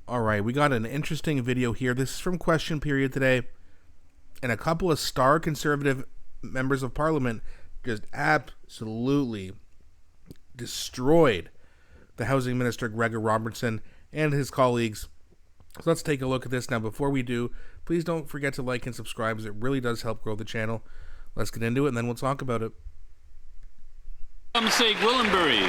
All right, we got an interesting video here. This is from Question Period today, and a couple of star Conservative members of Parliament just absolutely destroyed the Housing Minister, Gregor Robertson, and his colleagues. So let's take a look at this. Now, before we do, please don't forget to like and subscribe, as it really does help grow the channel. Let's get into it, and then we'll talk about it. Gwillimbury.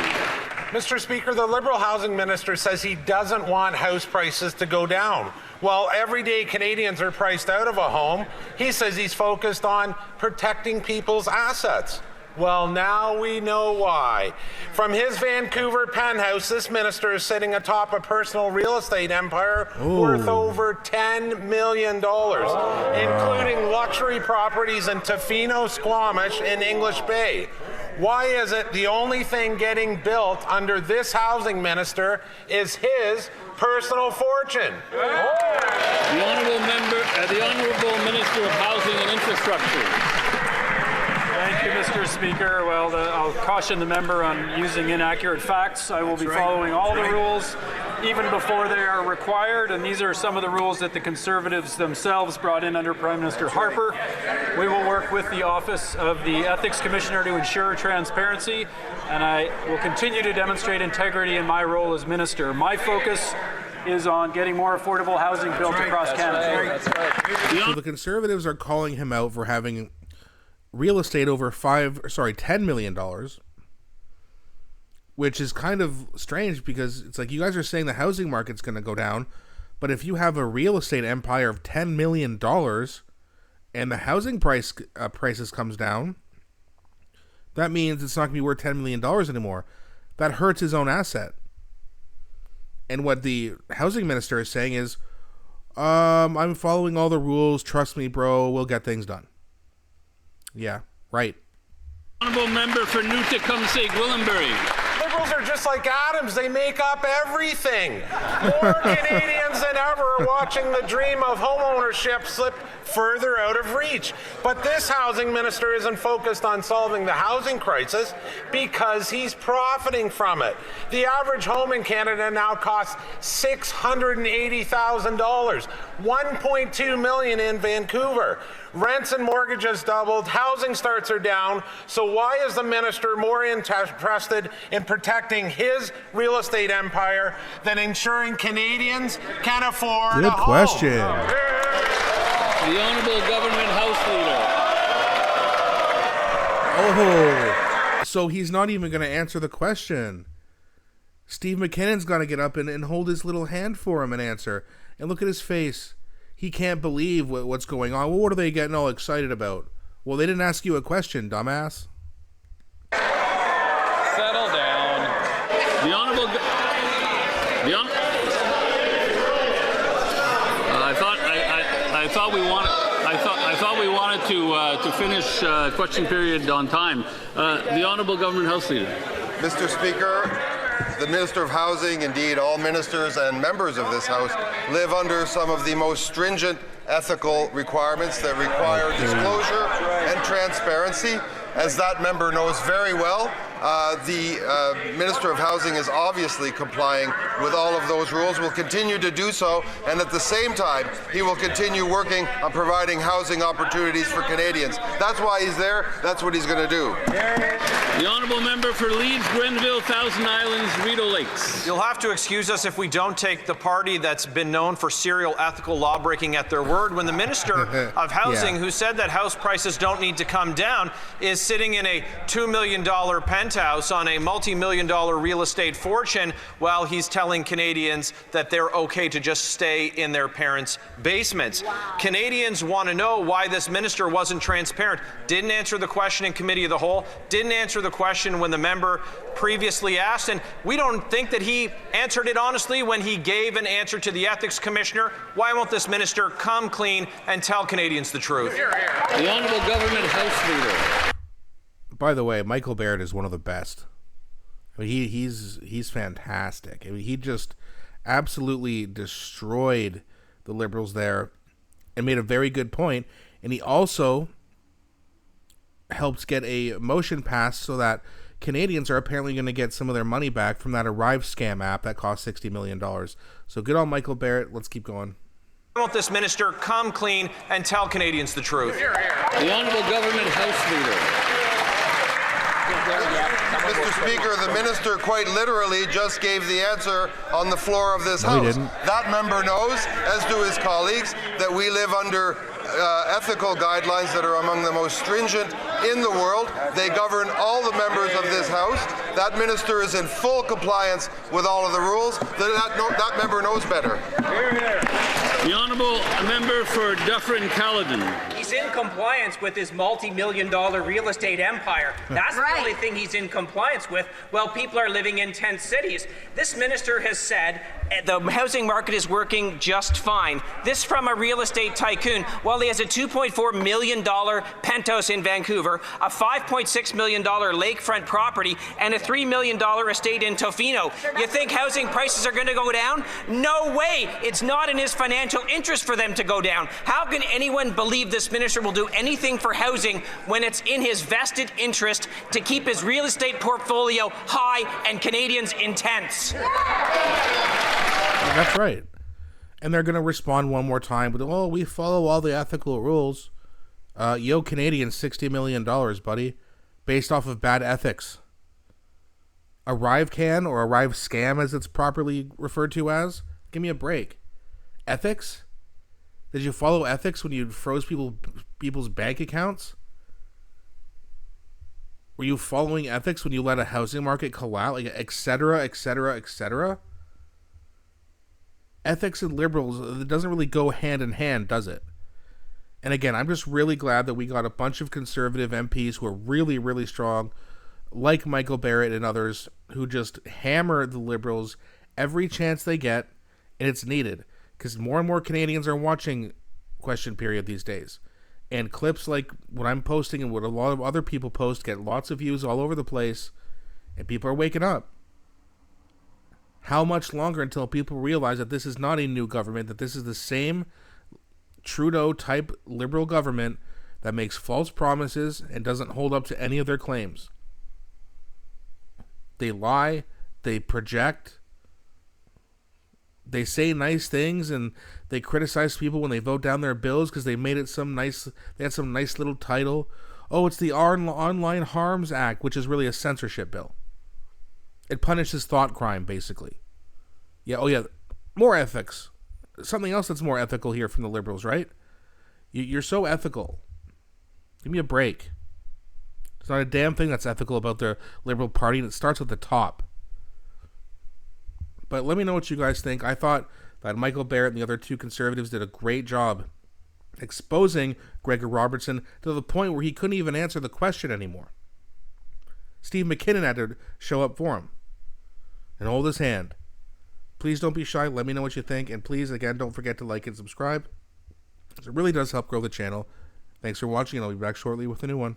Mr. Speaker, the Liberal Housing Minister says he doesn't want house prices to go down. While everyday Canadians are priced out of a home, he says he's focused on protecting people's assets. Well, now we know why. From his Vancouver penthouse, this minister is sitting atop a personal real estate empire worth over $10 million, including luxury properties in Tofino, Squamish, and English Bay. Why is it the only thing getting built under this housing minister is his personal fortune? The Honourable Minister of Housing and Infrastructure. Thank you, Mr. Speaker. Well, I'll caution the member on using inaccurate facts. I will be following all the rules, even before they are required, and these are some of the rules that the Conservatives themselves brought in under Prime Minister Harper. We will work with the Office of the Ethics Commissioner to ensure transparency, and I will continue to demonstrate integrity in my role as Minister. My focus is on getting more affordable housing built across Canada. So the Conservatives are calling him out for having real estate over $10 million, which is kind of strange because it's like you guys are saying the housing market's going to go down, but if you have a real estate empire of $10 million and the housing prices comes down, that means it's not going to be worth $10 million anymore. That hurts his own asset. And what the housing minister is saying is, I'm following all the rules. Trust me, bro. We'll get things done. Yeah, right. Honourable Member for Newtecumseh, Gwillimbury. Liberals are just like Adams. They make up everything. More Canadians than ever are watching the dream of homeownership slip further out of reach. But this housing minister isn't focused on solving the housing crisis because he's profiting from it. The average home in Canada now costs $680,000, $1.2 million in Vancouver. Rents and mortgages doubled, housing starts are down, so why is the minister more interested in protecting his real estate empire than ensuring Canadians can afford a home? Good question. The Honourable Government House Oh, so he's not even going to answer the question. Steve McKinnon's got to get up and hold his little hand for him and answer. And look at his face. He can't believe what's going on. Well, what are they getting all excited about? Well, they didn't ask you a question, dumbass. Settle down. I thought we wanted to finish question period on time. The Honourable Government House Leader. Mr. Speaker, the Minister of Housing, indeed all ministers and members of this House, live under some of the most stringent ethical requirements that require disclosure and transparency. As that member knows very well, the Minister of Housing is obviously complying with all of those rules, will continue to do so, and at the same time, he will continue working on providing housing opportunities for Canadians. That's why he's there. That's what he's going to do. The Honourable Member for Leeds, Grenville, Thousand Islands, Rideau Lakes. You'll have to excuse us if we don't take the party that's been known for serial ethical lawbreaking at their word when the Minister of Housing, who said that house prices don't need to come down, is sitting in a $2 million penthouse on a multi-million-dollar real estate fortune while he's telling Canadians that they're okay to just stay in their parents' basements. Canadians want to know why this minister wasn't transparent, didn't answer the question in Committee of the Whole, didn't answer the question when the member previously asked, and we don't think that he answered it honestly when he gave an answer to the Ethics Commissioner. Why won't this minister come clean and tell Canadians the truth? The Honourable Government House Leader. By the way, Michael Baird is one of the best. I mean, he's fantastic. I mean, he just absolutely destroyed the Liberals there and made a very good point. And he also helped get a motion passed so that Canadians are apparently going to get some of their money back from that Arrive scam app that cost $60 million. So good on Michael Barrett. Let's keep going. Why won't this minister come clean and tell Canadians the truth? The Honourable Government House Leader. Mr. Speaker, the minister quite literally just gave the answer on the floor of this No, he House. didn't. That member knows, as do his colleagues, that we live under ethical guidelines that are among the most stringent in the world. They govern all the members of this House. That minister is in full compliance with all of the rules. That member knows better. The Honourable Member for Dufferin-Caledon. He's in compliance with his multi-million-dollar real estate empire. That's the only thing he's in compliance with while people are living in tent cities. This minister has said the housing market is working just fine. This from a real estate tycoon. While he has a $2.4 million penthouse in Vancouver, a $5.6 million lakefront property, and a $3 million estate in Tofino. You think housing prices are going to go down? No way! It's not in his financial interest for them to go down. How can anyone believe this minister will do anything for housing when it's in his vested interest to keep his real estate portfolio high and Canadians intense? That's right. And they're going to respond one more time with, oh, we follow all the ethical rules. Yo, Canadians, $60 million, buddy, based off of bad ethics. Arrive can, or Arrive scam as it's properly referred to as, give me a break. Ethics? Did you follow ethics when you froze people's bank accounts? Were you following ethics when you let a housing market collapse, like et cetera, et cetera, et cetera? Ethics and liberals, it doesn't really go hand in hand, does it? And again, I'm just really glad that we got a bunch of conservative MPs who are really, really strong, like Michael Barrett and others, who just hammer the liberals every chance they get, and it's needed. Because more and more Canadians are watching Question Period these days. And clips like what I'm posting and what a lot of other people post get lots of views all over the place, and people are waking up. How much longer until people realize that this is not a new government, that this is the same Trudeau-type liberal government that makes false promises and doesn't hold up to any of their claims? They lie, they project, they say nice things, and they criticize people when they vote down their bills because they made it they had some nice little title. Oh, it's the Online Harms Act, which is really a censorship bill. It punishes thought crime, basically. Yeah, oh yeah, more ethics. Something else that's more ethical here from the liberals, right? You're so ethical. Give me a break. There's not a damn thing that's ethical about the Liberal Party, and it starts at the top. But let me know what you guys think. I thought that Michael Barrett and the other two Conservatives did a great job exposing Gregor Robertson to the point where he couldn't even answer the question anymore. Steve McKinnon had to show up for him and hold his hand. Please don't be shy. Let me know what you think. And please, again, don't forget to like and subscribe. It really does help grow the channel. Thanks for watching, and I'll be back shortly with a new one.